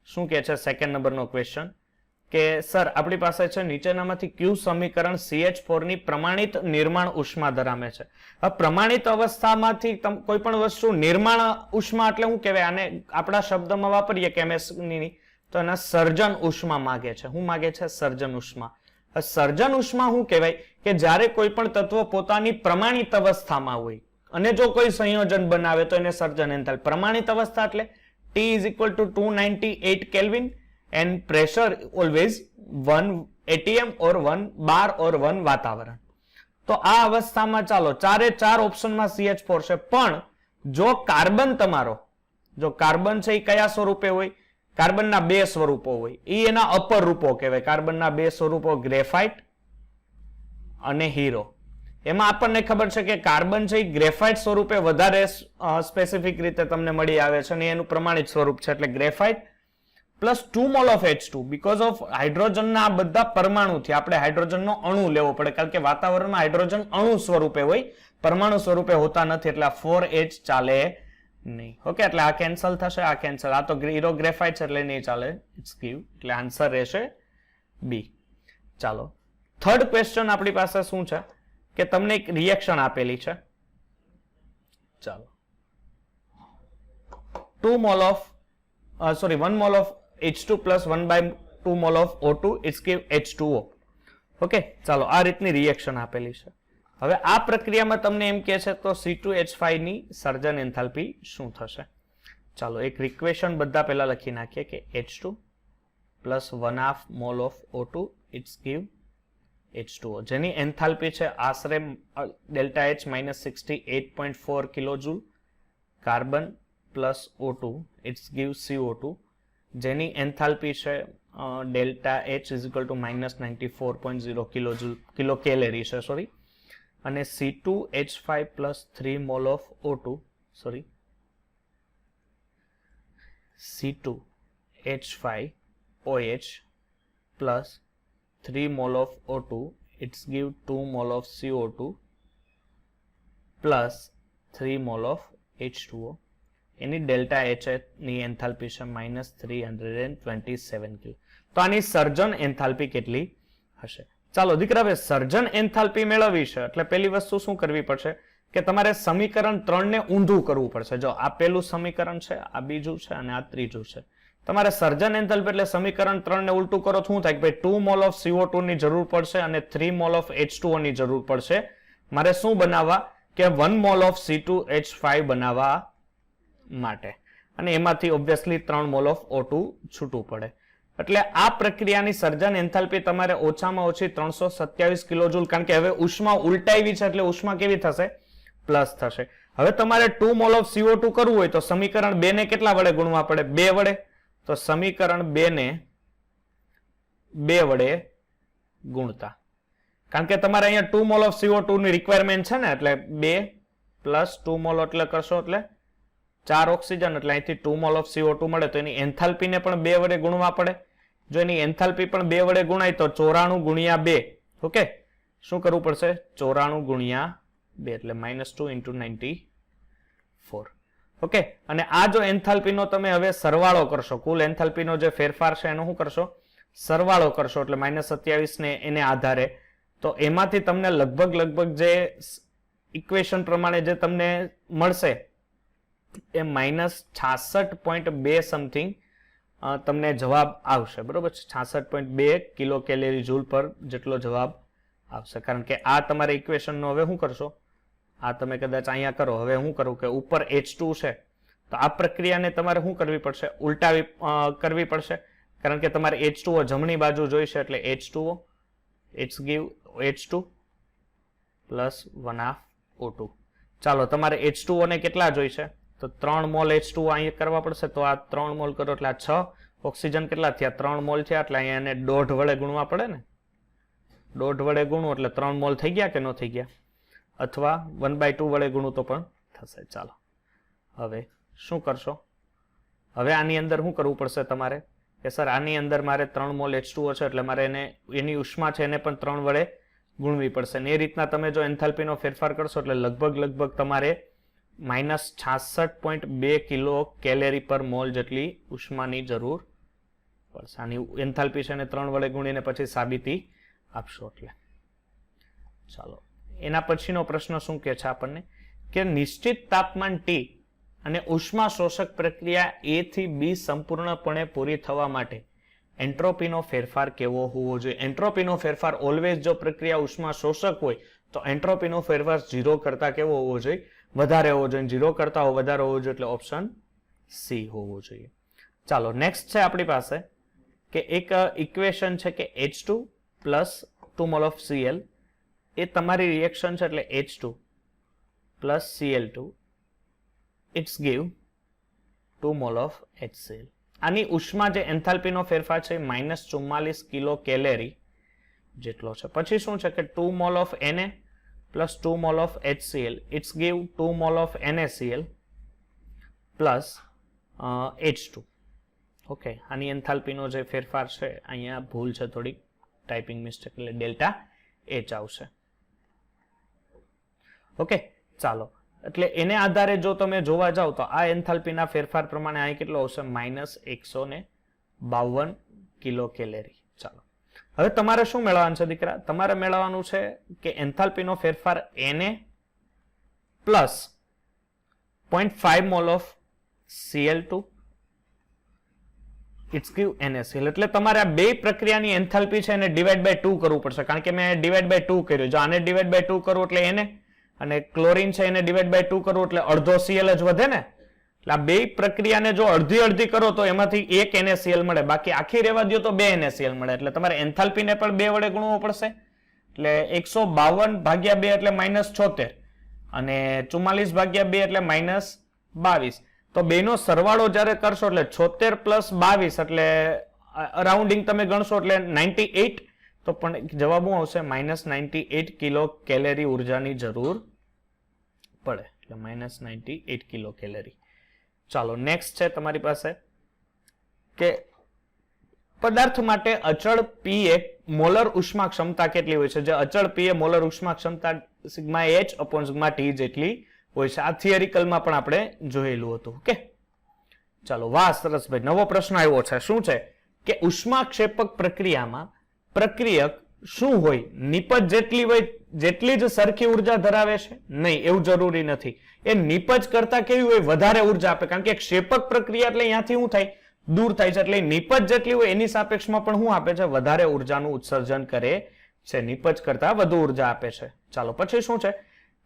શું કે છે સેકન્ડ નંબરનો ક્વેશ્ચન કે સર આપણી પાસે છે નીચેનામાંથી કયું સમીકરણ CH4 ની પ્રમાણિત નિર્માણ ઉષ્મા ધરાવે છે? હવે પ્રમાણિત અવસ્થામાંથી કોઈ પણ વસ્તુ નિર્માણ ઉષ્મા એટલે શું કહેવાય? આને આપણા શબ્દમાં વાપરીએ કેમિસ્ટ્રીની તો એના સર્જન ઉષ્મા માગે છે. શું માગે છે? સર્જન ઉષ્મા. સર્જન ઉષ્મા શું કહેવાય કે જ્યારે કોઈ પણ તત્વ પોતાની પ્રમાણિત અવસ્થામાં હોય અને જો કોઈ સંયોજન બનાવે તો એને સર્જન એન્થાલ્પી. પ્રમાણિત અવસ્થા એટલે T = 298 Kelvin and pressure always 1 atm or 1 bar or 1 વાતાવરણ. તો આ અવસ્થામાં ચાલો 4 ઓપ્શનમાં CH4 છે, પણ જો કાર્બન તમારો, જો કાર્બન છે એ કયા સ્વરૂપે હોય? કાર્બનના 2 સ્વરૂપો હોય, એ એના અપર રૂપો કહેવાય. કાર્બનના 2 સ્વરૂપો ગ્રેફાઇટ અને હીરો. એમાં આપણને ખબર છે કે કાર્બન છે એ ગ્રેફાઇટ સ્વરૂપે વધારે સ્પેસિફિક રીતે તમને મળી આવે છે અને એનું પ્રમાણિત સ્વરૂપ છે એટલે graphite. Plus 2 mole of H2 because of હાઇડ્રોજનના બધા પરમાણુથી આપણે હાઇડ્રોજનનો અણુ લેવો પડે, કારણ કે વાતાવરણમાં હાઇડ્રોજન અણુ સ્વરૂપે હોય, પરમાણુ સ્વરૂપે હોતા નથી, એટલે 4H ચાલે નહીં. ઓકે, એટલે આ કેન્સલ થશે, આ કેન્સલ, આ તો હીરો ગ્રેફાઇટ છે એટલે નહીં ચાલે. ઇટ્સ ગીવ, એટલે આન્સર રહેશે બી. ચાલો, થર્ડ ક્વેશ્ચન આપણી પાસે શું છે કે તમને એક રિએક્શન આપેલી છે. ચાલો, 1 mol of H2 plus 1/2 mol of O2 it's give H2O. Okay, ચાલો આ રીતની રિએક્શન આપેલી છે. હવે આ પ્રક્રિયામાં તમને એમ કહે છે તો C2H5 ની સર્જન એન્થાલ્પી શું થશે? ચાલો એક ઇક્વેશન બધા પહેલા લખી નાખીએ કે H2 plus 1/2 mol of O2 it's give H2O, જેની એન્થાલ્પી છે આશરે delta H -68.4 kilojoule. Carbon plus O2 it's give CO2, જેની એન્થાલ્પી છે delta H is equal to -94.0 kilo calorie છે, સોરી. અને C2H5 plus 3 mol of O2, sorry, C2H5OH plus 3 mol of O2 it's give 2 mol of CO2 plus 3 mol of H2O. Any delta H ની એન્થાલ્પી છે -327 કિલો. તો આની સર્જન એન્થાલ્પી કેટલી હશે? ચાલો દીકરા, હવે સર્જન એન્થાલ્પી મેળવવી છે એટલે પહેલી વસ્તુ શું કરવી પડશે કે તમારે સમીકરણ 3 ને ઊંધું કરવું પડશે. જો આ પહેલું સમીકરણ છે, આ બીજું છે અને આ ત્રીજું છે. તમારે સર્જન એન્થાલ્પી એટલે સમીકરણ 3 ને ઉલટું કરો, શું થાય કે ભાઈ 2 મોલ ઓફ CO2 ની જરૂર પડશે અને 3 મોલ ઓફ H2O ની જરૂર પડશે. મારે શું બનાવવા કે 1 મોલ ઓફ C2H5 બનાવવા માટે, અને એમાંથી ઓબ્વિયસલી 3 મોલ ઓફ O2 છૂટું પડે. એટલે આ પ્રક્રિયાની સર્જન એન્થાલ્પી તમારે ઓછામાં ઓછી 327 કિલોજૂલ, કારણ કે હવે ઉષ્મા ઉલટાવી છે એટલે ઉષ્મા કેવી થશે? પ્લસ થશે. હવે તમારે 2 મોલ ઓફ CO2 કરવું હોય તો સમીકરણ 2 ને કેટલા વડે ગુણવા પડે? 2 વડે. તો સમીકરણ 2 ને 2 વડે ગુણતા, કારણ કે તમારે અહીંયા 2 મોલ ઓફ CO2 ની રિક્વાયરમેન્ટ છે ને, એટલે 2 પ્લસ 2 મોલ એટલે કરશો એટલે 4 ઓક્સિજન, એટલે અહીંથી 2 મોલ ઓફ CO2 મળે તો એની એન્થાલ્પીને પણ 2 વડે ગુણવા પડે. જો એની એન્થાલ્પી પણ 2 વડે ગુણાય તો 94 ગુણ્યા 2. ઓકે, શું કરવું પડશે? 94 ગુણ્યા 2 એટલે -2 into 94. ઓકે, અને આ જો એન્થાલ્પીનો તમે હવે સરવાળો કરશો, કુલ એન્થાલ્પીનો જે ફેરફાર છે એનો શું કરશો? સરવાળો કરશો, એટલે -27 ને એને આધારે, તો એમાંથી તમને લગભગ જે ઇક્વેશન પ્રમાણે જે તમને મળશે એ -66.2 સમથિંગ તમને જવાબ આવશે. બરોબર છે, 66.2 કિલો કેલેરી જૂલ પર જેટલો જવાબ આવશે. કારણ કે આ તમારે ઇક્વેશનનો હવે શું કરશો? આ તમે કદાચ અહીંયા કરો. હવે હું કરું કે ઉપર H2 છે તો આ પ્રક્રિયાને તમારે શું કરવી પડશે? ઉલટાવી કરવી પડશે, કારણ કે તમારે H2O જમણી બાજુ જોઈશે, એટલે H2O it's give H2 plus 1/2 O2. ચાલો, તમારે H2O ને કેટલા જોઈશે? તો 3 મોલ H2O અહીંયા કરવા પડશે, તો આ 3 મોલ કરો એટલે આ 6 ઓક્સિજન કેટલા થયા? 3 મોલ થયા, એટલે અહીંયા એને 1.5 વડે ગુણવા પડે ને. 1.5 વડે ગુણવું એટલે 3 મોલ થઈ ગયા કે ન થઈ ગયા? અથવા 1/2 વડે ગુણવું તો પણ થશે. ચાલો, હવે શું કરશો? હવે આની અંદર શું કરવું પડશે તમારે કે સર આની અંદર મારે 3 મોલ H2O છે એટલે મારે એને એની ઉષ્મા છે એને પણ 3 વડે ગુણવી પડશે. ને એ રીતના તમે જો એન્થાલ્પીનો ફેરફાર કરશો એટલે લગભગ તમારે -66.2 કિલો કેલેરી પર મોલ જેટલી ઉષ્માની જરૂર પડશે. આની એન્થાલ્પી છે એને 3 વડે ગુણીને પછી સાબિતી આપશો. એટલે ચાલો, એના પછીનો પ્રશ્ન શું કહે છે આપણને કે નિશ્ચિત તાપમાન T અને ઉષ્મા શોષક પ્રક્રિયા A થી B સંપૂર્ણપણે પૂરી થવા માટે એન્ટ્રોપીનો ફેરફાર કેવો હોવો જોઈએ? એન્ટ્રોપીનો ફેરફાર ઓલવેઝ જો પ્રક્રિયા ઉષ્મા શોષક હોય તો એન્ટ્રોપીનો ફેરફાર 0 કરતા કેવો હોવો જોઈએ? વધારે હોવો જોઈએ. 0 કરતા વધારે હોવો જોઈએ, એટલે ઓપ્શન સી હોવો જોઈએ. ચાલો, નેક્સ્ટ છે આપણી પાસે કે એક ઇક્વેશન છે કે H2 plus 2 mol of Cl એ તમારી રિએક્શન છે, એટલે H2 plus Cl2 it's give 2 mol of HCl. આની ઉષ્મા જે એન્થાલ્પીનો ફેરફાર છે -44 કિલો કેલેરી જેટલો છે. પછી શું છે કે 2 mol of Na plus 2 mol of HCl it's give 2 mol of NaCl plus H2. Okay, આની એન્થાલ્પીનો જે ફેરફાર છે અહીંયા ભૂલ છે થોડીક, ટાઈપિંગ મિસ્ટેક, એટલે ડેલ્ટા એચ આવશે. ઓકે, ચાલો, એટલે એને આધારે જો તમે જોવા જાવ તો આ એન્થાલ્પીના ફેરફાર પ્રમાણે અહીં કેટલો આવશે, -152 કિલો કેલેરી. ચાલો, હવે તમારે શું મેળવવાનું છે દીકરા? તમારે મેળવવાનું છે કે એન્થાલ્પીનો ફેરફાર Na plus 0.5 mole of Cl2 it's give NaCl. એટલે તમારે આ બે પ્રક્રિયાની એન્થાલ્પી છે એને ડિવાઈડ બાય 2 કરવું પડશે, કારણ કે મેં ડિવાઈડ બાય 2 કર્યું. જો આને ડિવાઈડ બાય 2 કરું એટલે Na, અને ક્લોરીન છે એને ડિવાઈડ બાય 2 કરવું એટલે અડધો Cl જ વધે ને. એટલે આ બે પ્રક્રિયાને જો અડધી અડધી કરો તો એમાંથી એક NaCl મળે, બાકી આખી રહેવા દો તો 2 NaCl મળે. એટલે તમારે એન્થાલ્પીને પણ 2 વડે ગુણવો પડશે. એટલે 152 ભાગ્યા 2 એટલે -76, અને 44 ભાગ્યા 2 એટલે -22. તો બેનો સરવાળો જ્યારે કરશો એટલે 76 પ્લસ 22 એટલે અરાઉન્ડિંગ તમે ગણશો એટલે 98, તો પણ જવાબ શું આવશે, -98 કિલો કેલેરી ઉર્જાની જરૂર પડે. એટલે -98 કિલો કેલેરી. ચાલો, નેક્સ્ટ છે તમારી પાસે કે પદાર્થ માટે અચળ P એ મોલર ઉષ્મા ક્ષમતા કેટલી હોય છે? જે અચળ P એ મોલર ઉષ્મા ક્ષમતા σH/σT જેટલી હોય છે. આ થિયરિકલમાં પણ આપણે જોયેલું હતું. ઓકે, ચાલો, વાહ, સરસ ભાઈ, નવો પ્રશ્ન આવ્યો છે. શું છે કે ઉષ્માક્ષેપક પ્રક્રિયામાં પ્રક્રિયક શું હોય, નિપજ જેટલી હોય જેટલી જ સરખી ઉર્જા ધરાવે છે? નહીં, એવું જરૂરી નથી. એ નિપજ કરતા કેવી હોય, વધારે ઉર્જા આપે, કારણ કે ક્ષેપક પ્રક્રિયા એટલે અહીંયાથી શું થાય, દૂર થાય છે. એટલે નિપજ જેટલી હોય એની સાપેક્ષમાં પણ શું આપે છે, વધારે ઉર્જાનું ઉત્સર્જન કરે છે, નિપજ કરતા વધુ ઉર્જા આપે છે. ચાલો, પછી શું છે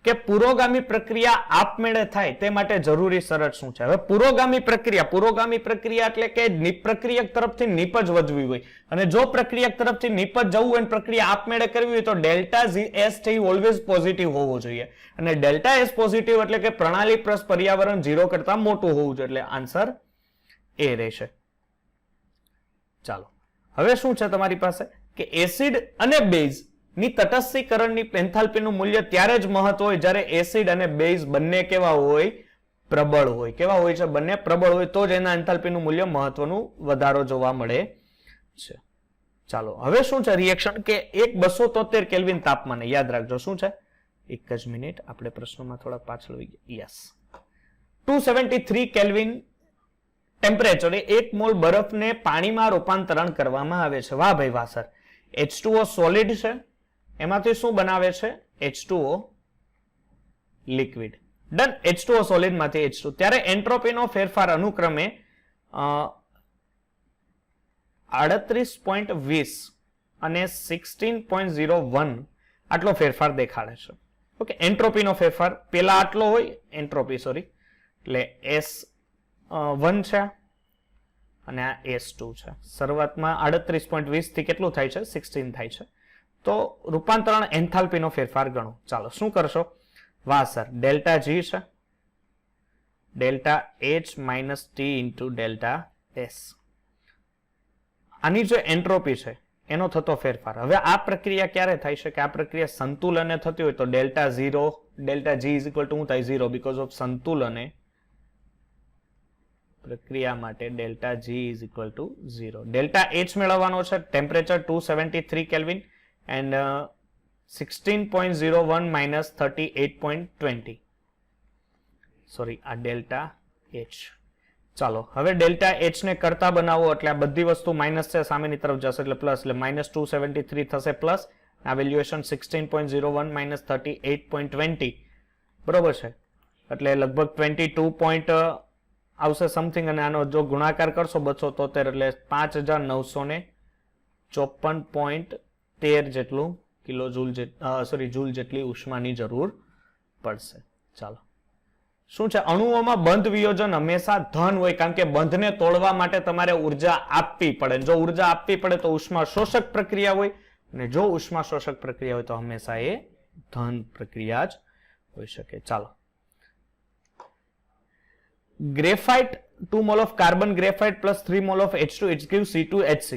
કે પુરોગામી પ્રક્રિયા આપમેળે થાય તે માટે જરૂરી શરત શું છે? હવે પુરોગામી પ્રક્રિયા એટલે કે પ્રક્રિયક તરફથી નિપજ વધવી હોય, અને જો પ્રક્રિયક તરફથી નિપજ જવું હોય, પ્રક્રિયા આપમેળે કરવી હોય, તો ડેલ્ટા એસ ઓલવેઝ પોઝિટિવ હોવો જોઈએ. અને ડેલ્ટા એસ પોઝિટિવ એટલે કે પ્રણાલી પ્લસ પર્યાવરણ 0 કરતા મોટું હોવું જોઈએ. એટલે આન્સર એ રહેશે. ચાલો, હવે શું છે તમારી પાસે કે એસિડ અને બેઝ ની તટસ્થીકરણની એન્થાલ્પીનું મૂલ્ય ત્યારે જ મહત્વ હોય જ્યારે એસિડ અને બેઝ બંને કેવા હોય, પ્રબળ હોય. કેવા હોય છે? બંને પ્રબળ હોય, તો જ એના એન્થાલ્પીનું મૂલ્ય મહત્વનું વધારો જોવા મળે છે. ચાલો, હવે શું છે રિએક્શન કે 273 કેલ્વિન તાપમાને, યાદ રાખજો શું છે, એક જ મિનિટ, આપણે પ્રશ્નોમાં થોડા પાછળ વહી ગયા. યસ, 273 કેલ્વિન ટેમ્પરેચરે 1 મોલ બરફને પાણીમાં રૂપાંતરણ કરવામાં આવે છે. વાહ ભાઈ વાહ સર. H2O સોલિડ છે, એમાંથી શું બનાવે છે, H2O liquid. Done, H2O solid માંથી H2. ત્યારે એન્ટ્રોપીનો ફેરફાર અનુક્રમે 38.20 અને 16.01 આટલો ફેરફાર દેખાડે છે. ઓકે, એન્ટ્રોપીનો ફેરફાર પેલા આટલો હોય, એન્ટ્રોપી સોરી, એટલે S1 છે અને આ S2 છે. શરૂઆતમાં 38.20 થી કેટલું થાય છે, 16 થાય છે. તો રૂપાંતરણ એન્થાલ્પીનો ફેરફાર ગણો. ચાલો, શું કરશો? વાહ સર, ડેલ્ટા G છે, delta H minus T into delta S. આની જે એન્ટ્રોપી છે એનો થતો ફેરફાર. હવે આ પ્રક્રિયા ક્યારે થાય છે કે આ પ્રક્રિયા સંતુલને થતી હોય તો delta G is equal two શું થાય, 0, બીકોઝ ઓફ સંતુલને પ્રક્રિયા માટે delta G is equal two 0. Delta H મેળવવાનો છે, temperature 273 kelvin and 16.01 minus 38.20. Sorry, આ ડેલ્ટા H. ચાલો, હવે ડેલ્ટા H ને કરતા બનાવો એટલે આ બધી વસ્તુ માઇનસ છે, સામેની તરફ જશે એટલે પ્લસ, એટલે -273 થશે પ્લસ, આ વેલ્યુએશન 16.01 માઇનસ 38.20 બરોબર છે, એટલે લગભગ 22 આવશે સમથિંગ. અને આનો જો ગુણાકાર કરશો 273 એટલે 5954.13 જેટલું કિલો જૂલ જૂલ જેટલી ઉષ્માની જરૂર પડશે. ચાલો, શું છે, અણુઓમાં બંધ વિયોજન હંમેશા ધન હોય, કારણ કે બંધને તોડવા માટે તમારે ઉર્જા આપવી પડે. જો ઉર્જા આપવી પડે તો ઉષ્મા શોષક પ્રક્રિયા હોય, અને જો ઉષ્મા શોષક પ્રક્રિયા હોય તો હંમેશા એ ધન પ્રક્રિયા જ હોઈ શકે. ચાલો, graphite 2 mole of carbon graphite plus 3 mall of H2 it gives C2H6.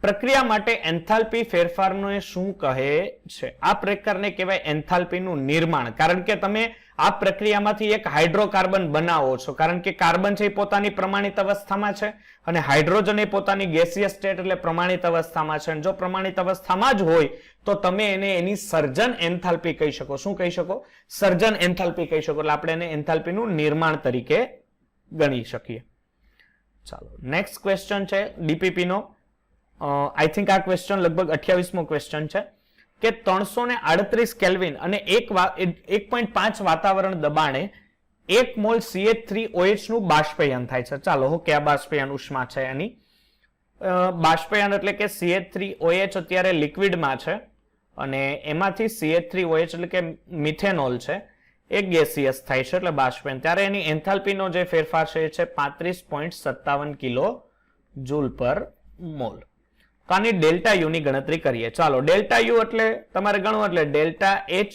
પ્રક્રિયા માટે એન્થાલ્પી ફેરફારને શું કહે છે? આ પ્રકારને કહેવાય એન્થાલ્પીનું નિર્માણ, કારણ કે તમે આ પ્રક્રિયામાંથી એક હાઇડ્રોકાર્બન બનાવો છો, કારણ કે કાર્બન છે એ પોતાની પ્રમાણિત અવસ્થામાં છે અને હાઇડ્રોજન એ પોતાની ગેસિયસ સ્ટેટ એટલે પ્રમાણિત અવસ્થામાં છે. અને જો પ્રમાણિત અવસ્થામાં જ હોય તો તમે એને એની સર્જન એન્થાલ્પી કહી શકો. શું કહી શકો? સર્જન એન્થાલ્પી કહી શકો. એટલે આપણે એને એન્થાલ્પીનું નિર્માણ તરીકે ગણી શકીએ. ચાલો નેક્સ્ટ ક્વેશ્ચન છે ડીપીપી નો. આઈ થિંક આ ક્વેશ્ચન લગભગ 28મો ક્વેશ્ચન છે કે 338 કેલ્વિન અને 1.5 વાતાવરણ દબાણે 1 મોલ CH3OH નું બાષ્પીભવન થાય છે. ચાલો હું કયા બાષ્પીભવન ઉષ્મા છે એની. બાષ્પીભવન એટલે કે CH3OH અત્યારે લિક્વિડમાં છે અને એમાંથી CH3OH એટલે કે મિથેનોલ છે એ ગેસિયસ થાય છે એટલે બાષ્પીભવન. ત્યારે એની એન્થાલ્પીનો જે ફેરફાર છે એ છે 35.57 કિલો જૂલ પર મોલ. તો આની ડેલ્ટા યુ ની ગણતરી કરીએ. ચાલો ડેલ્ટા યુ એટલે તમારે ગણવું એટલે ડેલ્ટા એચ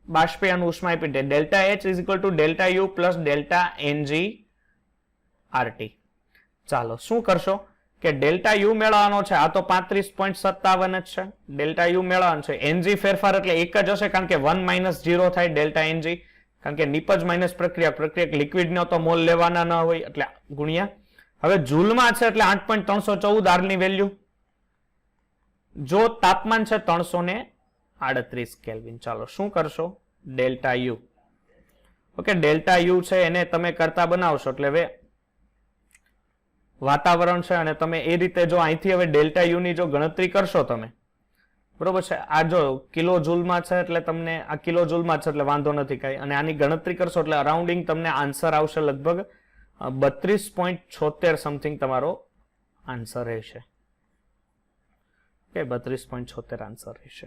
બાષ્પીભવન ઉષ્મા આપી દે. Delta H is equal to delta U plus delta NG RT. ચાલો શું કરશો કે ડેલ્ટા યુ મેળવવાનો છે. આ તો 35.57 જ છે. ડેલ્ટા યુ મેળવવાનો છે. એનજી ફેરફાર એટલે એક જ હશે કારણ કે 1 - 0 થાય ડેલ્ટા એનજી, કારણ કે નિપજ માઇનસ પ્રક્રિયા લિક્વિડ નો તો મોલ લેવાના ન હોય એટલે ગુણ્યા. હવે જૂલમાં છે એટલે 8.314 આર ની વેલ્યુ. જો તાપમાન છે 338 કેલ્વિન. ચાલો શું કરશો? Delta you. Okay delta you છે એને તમે કરતા બનાવશો એટલે હવે વાતાવરણ છે અને તમે એ રીતે જો અહીંથી હવે ડેલ્ટા યુ ની જો ગણતરી કરશો તમે, બરોબર છે. આ જો કિલો જૂલમાં છે એટલે તમને આ કિલો જૂલમાં છે એટલે વાંધો નથી કઈ. અને આની ગણતરી કરશો એટલે અરાઉન્ડિંગ તમને આન્સર આવશે લગભગ 32.76 સમથિંગ તમારો આન્સર રહેશે. ઓકે 32.76 આન્સર રહેશે.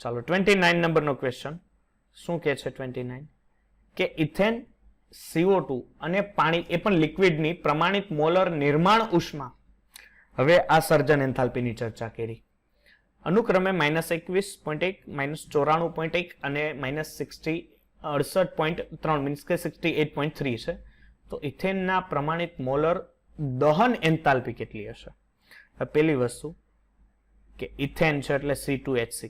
ચાલો 29 નંબરનો ક્વેશ્ચન શું કે છે? 29 કે ઇથેન CO2 અને પાણી એ પણ લિક્વિડની પ્રમાણિત મોલર નિર્માણ ઉષ્મા. હવે આ સર્જન એન્થાલ્પીની ચર્ચા કરી. અનુક્રમે -21.1 -94.1 અને -68.3 મીન્સ કે 68.3 છે. તો ઇથેનના પ્રમાણિત મોલર દહન એન્થાલ્પી કેટલી હશે? પહેલી વસ્તુ કે ઇથેન છે એટલે C2H6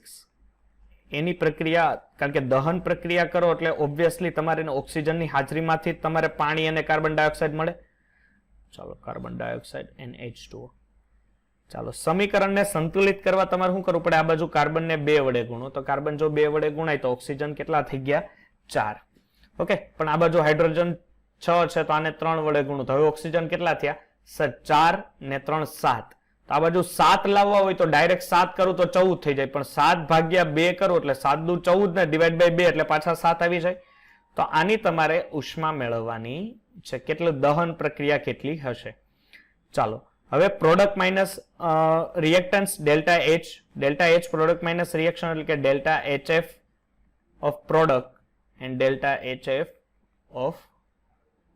એની પ્રક્રિયા, કારણ કે દહન પ્રક્રિયા કરો એટલે ઓબ્વિયસલી તમારે ઓક્સિજનની હાજરીમાંથી તમારે પાણી અને કાર્બન ડાયોક્સાઇડ મળે. ચાલો કાર્બન ડાયોક્સાઇડ NH2O. ચાલો સમીકરણને સંતુલિત કરવા તમારે શું કરવું પડે? આ બાજુ કાર્બનને 2 વડે ગુણો. તો કાર્બન જો 2 વડે ગુણાય તો ઓક્સિજન કેટલા થઈ ગયા? 4. ઓકે પણ આ બાજુ હાઇડ્રોજન 6 છે તો આને 3 વડે ગુણો તો હવે ઓક્સિજન કેટલા થયા? 4 ને 3 7. તો આ બાજુ 7 લાવવા હોય તો ડાયરેક્ટ 7 કરું તો 14 થઈ જાય, પણ 7 ભાગ્યા 2 કરું એટલે 7 દુ 14 ને ડિવાઈડ બાય 2 એટલે પાછા 7 આવી જાય. તો આની તમારે ઉષ્મા મેળવવાની છે. કેટલું દહન પ્રક્રિયા કેટલી હશે? ચાલો હવે product minus reactance delta H. Delta H product minus reaction એટલે કે delta HF of product and delta HF of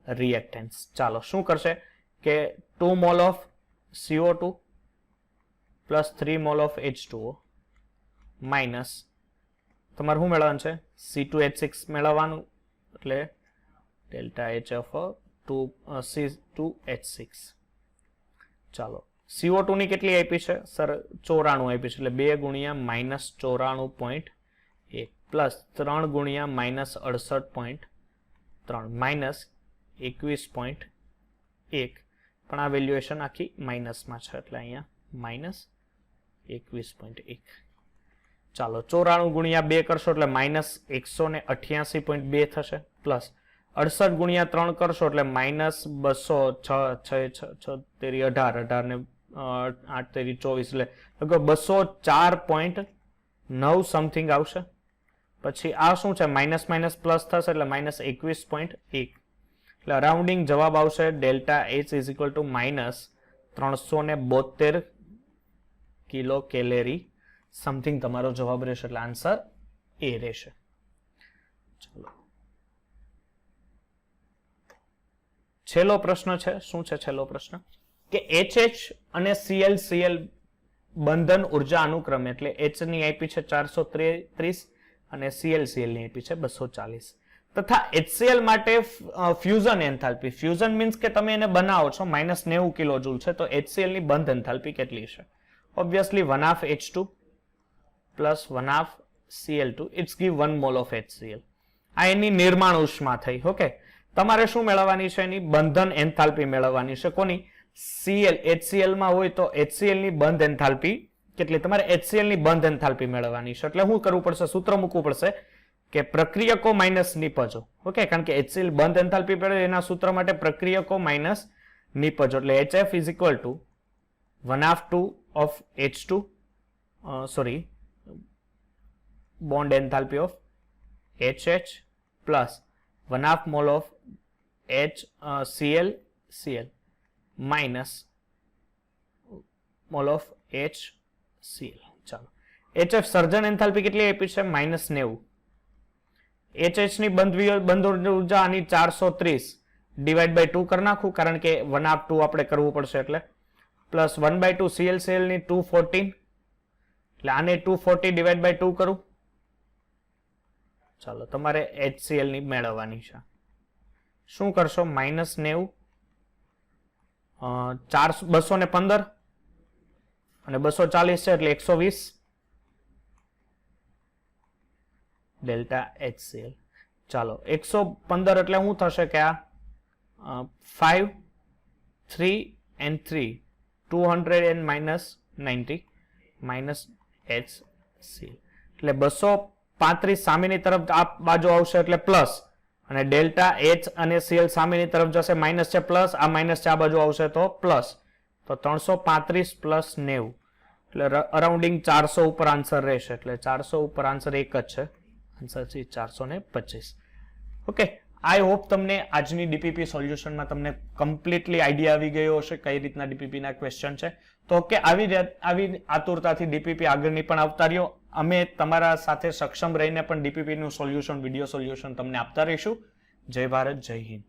reactance. ચાલો શું કરશે કે 2 mole of CO2 plus 3 mall of H2O minus તમારે શું મેળવવાનું છે? C2H6 મેળવવાનું એટલે ડેલ્ટા HF C2H6. ચાલો CO2 ની કેટલી આપી છે સર? 94 આપી છે એટલે 2 ગુણ્યા -94.1 પ્લસ 3 ગુણ્યા -68.3 માઇનસ 21.1 પણ આ વેલ્યુએશન આખી માઇનસમાં છે એટલે અહીંયા -21.1. ચાલો 94 ગુણ્યા 2 કરશો એટલે -188.2 થશે પ્લસ 68 ગુણ્યા 3 કરશો એટલે -206 ને 8 તેરી 24 એટલે લગભગ 204.9 સમથિંગ આવશે. પછી આ શું છે? માઇનસ માઇનસ પ્લસ થશે એટલે -21.1 એટલે અરાઉન્ડિંગ જવાબ આવશે delta H is equal two -372 kilo calorie something તમારો જવાબ રહેશે. એટલે આન્સર એ રહેશે. ચાલો છેલ્લો પ્રશ્ન છે. શું છે છેલ્લો પ્રશ્ન? કે HH અને Cl બંધન ઉર્જા અનુક્રમે એટલે H ની આપી છે 433 અને Cl ની આપી છે 240 તથા HCl માટે ફ્યુઝન એન્થાલ્પી. ફ્યુઝન મીન્સ કે તમે એને બનાવો છો -90 કિલો જૂલ છે. તો HCl ની બંધ એન્થાલ્પી કેટલી છે? Obviously 1/2 H2 plus 1/2 Cl2 it's give 1 mole of HCl. આ એની નિર્માણ ઉષ્મા થઈ. ઓકે, તમારે શું મેળવવાની છે? એની બંધન એન્થાલ્પી મેળવવાની છે. કોની? Cl. HCl માં હોય તો HCl ની બંધ એન્થાલ્પી કેટલી? તમારે HCl ની બંધ એન્થાલ્પી મેળવવાની છે. એટલે શું કરવું પડશે? સૂત્ર મૂકવું પડશે કે પ્રક્રિયકો માઇનસ નિપજો. ઓકે, કારણ કે HCl બંધ એન્થાલ્પી પડે એના સૂત્ર માટે પ્રક્રિયકો માઇનસ નિપજો. એટલે HF is equal to 1/2 of H2 bond enthalpy of HH plus 1/2 mole of Cl minus mole of HCl. ચાલો, HF સર્જન એન્થાલ્પી કેટલી આપી છે? -90. HH ની બંધ ઉર્જા આની 430 ડિવાઈડ બાય 2 કરી નાખું, કારણ કે 1/2 આપણે કરવું પડશે એટલે, પ્લસ 1/2 Cl ની 214, એટલે આને 240 ડિવાઈડ બાય 2 કરું. ચાલો, તમારે HCl ની મેળવવાની છે. શું કરશો? -90 215 અને 240 છે એટલે 120 ડેલ્ટા HCl. ચાલો, 115 એટલે શું થશે કે આ 5 3 and 3 200 and -90 minus HCl, એટલે 235 સામેની તરફ આ બાજુ આવશે એટલે પ્લસ, અને ડેલ્ટા H અને Cl સામેની તરફ જશે, માઇનસ છે પ્લસ, આ માઇનસ છે આ બાજુ આવશે તો પ્લસ, તો 335 પ્લસ 90 એટલે અરાઉન્ડિંગ 400 ઉપર આન્સર રહેશે. એટલે 400 ઉપર આન્સર એક જ છે, આન્સર છે 425. ઓકે, આઈ હોપ તમને આજની ડીપીપી સોલ્યુશનમાં તમને કમ્પ્લીટલી આઈડિયા આવી ગયો હશે કઈ રીતના ડીપીપી ના ક્વેશ્ચન છે. તો ઓકે, આવી આતુરતાથી ડીપીપી આગળની પણ આવતા રહ્યો. અમે તમારા સાથે સક્ષમ રહીને પણ ડીપીપી નું સોલ્યુશન, વિડીયો સોલ્યુશન તમને આપતા રહીશું. જય ભારત, જય હિન્દ.